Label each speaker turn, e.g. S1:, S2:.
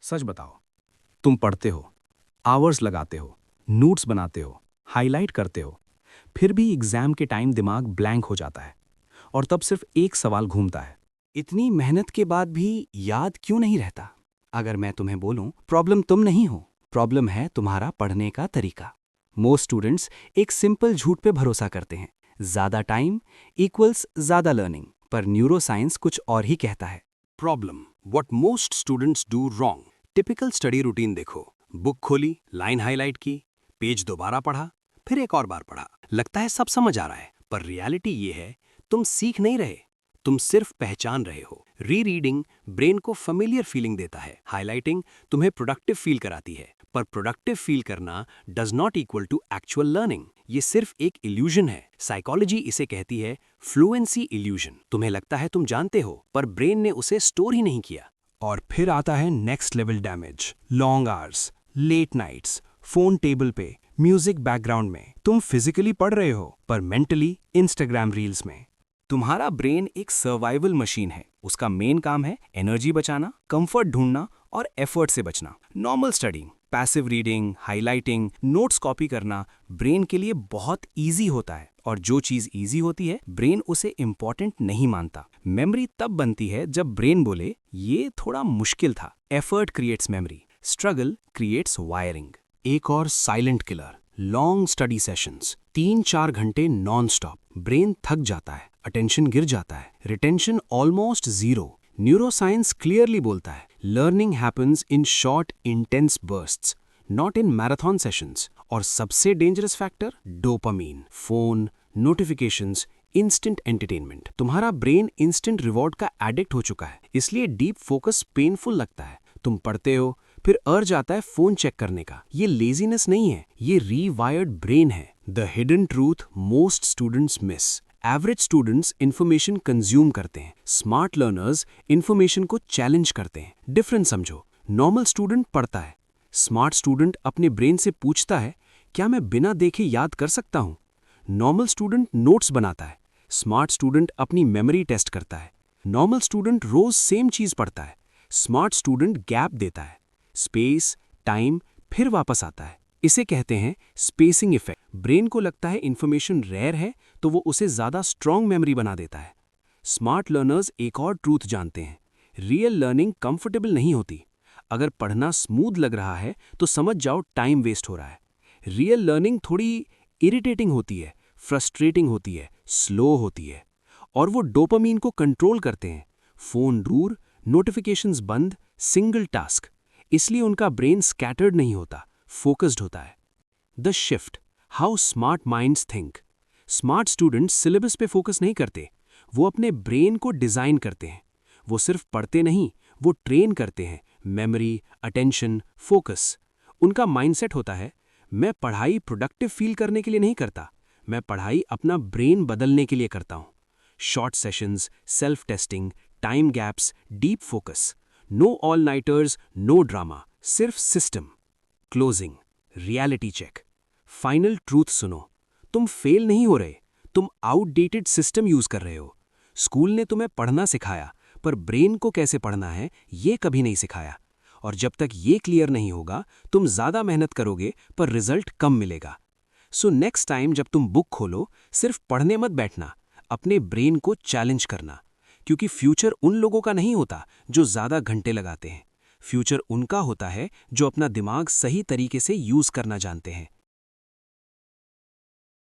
S1: सच बताओ, तुम पढ़ते हो, आवर्स लगाते हो, नोट्स बनाते हो, हाईलाइट करते हो, फिर भी एग्जाम के टाइम दिमाग ब्लैंक हो जाता है और तब सिर्फ एक सवाल घूमता है।
S2: इतनी मेहनत के बाद भी याद क्यों नहीं रहता? अगर मैं तुम्हें बोलूं, प्रॉब्लम तुम नहीं हो, प्रॉब्लम है तुम्हारा पढ़ने का तरीका। मोस्ट स्टूडेंट्स एक सिंपल झूठ पे भरोसा करते हैं, ज्यादा टाइम इक्वल्स ज्यादा लर्निंग। पर न्यूरो साइंस कुछ और ही कहता है।
S3: Problem what most students do wrong. Typical study routine देखो, बुक खोली, लाइन हाईलाइट की, पेज दोबारा पढ़ा, फिर एक और बार पढ़ा। लगता है सब समझ आ रहा है, पर रियलिटी ये है, तुम सीख नहीं रहे, तुम सिर्फ पहचान रहे हो। री रीडिंग ब्रेन को फेमिलियर फीलिंग देता है, हाईलाइटिंग तुम्हें प्रोडक्टिव फील कराती है, पर प्रोडक्टिव फील करना does not equal to actual learning. ये सिर्फ एक इल्यूजन है। साइकोलॉजी इसे कहती है फ्लुएंसी इल्यूजन। तुम्हें लगता है तुम जानते हो, पर ब्रेन ने उसे स्टोर ही नहीं किया।
S1: और फिर आता है next level damage. Long hours, late nights, phone table पे, म्यूजिक बैकग्राउंड में। तुम फिजिकली पढ़ रहे हो पर मेंटली इंस्टाग्राम रील्स में।
S2: तुम्हारा ब्रेन एक सर्वाइवल मशीन है। उसका मेन काम है एनर्जी बचाना, कंफर्ट ढूंढना और एफर्ट से बचना। Normal studying, passive reading, highlighting, notes copy करना ब्रेन के लिए बहुत इजी होता है, और जो चीज इजी होती है ब्रेन उसे इंपॉर्टेंट नहीं मानता। मेमोरी तब बनती है जब ब्रेन बोले ये थोड़ा मुश्किल था। Effort creates memory, struggle creates wiring. एक और silent killer, long study sessions, 3-4 घंटे नॉन स्टॉप। ब्रेन थक जाता है, अटेंशन गिर जाता है, retention almost zero. Neuroscience clearly बोलता है learning happens in short intense bursts, not in marathon sessions. और सबसे dangerous factor dopamine, phone, notifications, instant entertainment. तुम्हारा ब्रेन इंस्टेंट रिवॉर्ड का एडिक्ट हो चुका है, इसलिए डीप फोकस पेनफुल लगता है। तुम पढ़ते हो, फिर अर्ज आता है फोन चेक करने का। ये लेजीनेस नहीं है, ये रीवायर्ड ब्रेन है। The hidden truth most students miss. Average students information consume करते हैं, स्मार्ट लर्नर्स इंफॉर्मेशन को चैलेंज करते हैं। डिफरेंस समझो, नॉर्मल स्टूडेंट पढ़ता है, स्मार्ट स्टूडेंट अपने ब्रेन से पूछता है क्या मैं बिना देखे याद कर सकता हूं। नॉर्मल स्टूडेंट नोट्स बनाता है, स्मार्ट स्टूडेंट अपनी मेमोरी टेस्ट करता है। नॉर्मल स्टूडेंट रोज सेम चीज पढ़ता है, स्मार्ट स्टूडेंट गैप देता है, स्पेस, टाइम, फिर वापस आता है। इसे कहते हैं स्पेसिंग इफेक्ट। ब्रेन को लगता है इंफॉर्मेशन रेयर है तो वो उसे ज्यादा स्ट्रॉन्ग मेमोरी बना देता है। स्मार्ट लर्नर्स एक और ट्रूथ जानते हैं, रियल लर्निंग कंफर्टेबल नहीं होती। अगर पढ़ना स्मूथ लग रहा है तो समझ जाओ टाइम वेस्ट हो रहा है। रियल लर्निंग थोड़ी इरिटेटिंग होती है, फ्रस्ट्रेटिंग होती है, स्लो होती है, और वो डोपामीन को कंट्रोल करते हैं। फोन दूर, नोटिफिकेशंस बंद, सिंगल टास्क। इसलिए उनका ब्रेन स्कैटर्ड नहीं होता, फोकस्ड होता है। The shift, how smart minds think. Smart students syllabus पे फोकस नहीं करते, वो अपने ब्रेन को डिजाइन करते हैं। वो सिर्फ पढ़ते नहीं, वो ट्रेन करते हैं मेमोरी, अटेंशन, फोकस। उनका माइंडसेट होता है मैं पढ़ाई प्रोडक्टिव फील करने के लिए नहीं करता, मैं पढ़ाई अपना ब्रेन बदलने के लिए करता हूं। Short sessions, self testing, time gaps, deep focus. No all nighters, no drama, सिर्फ system. Closing, reality check, final truth सुनो, तुम फेल नहीं हो रहे, तुम आउटडेटेड सिस्टम यूज कर रहे हो। स्कूल ने तुम्हें पढ़ना सिखाया, पर ब्रेन को कैसे पढ़ना है ये कभी नहीं सिखाया। और जब तक ये क्लियर नहीं होगा, तुम ज्यादा मेहनत करोगे पर रिजल्ट कम मिलेगा। सो नेक्स्ट टाइम जब तुम बुक खोलो, सिर्फ पढ़ने मत बैठना, अपने ब्रेन को चैलेंज करना। क्योंकि फ्यूचर उन लोगों का नहीं होता जो ज्यादा घंटे लगाते हैं, फ्यूचर उनका होता है जो अपना दिमाग सही तरीके से यूज करना जानते हैं।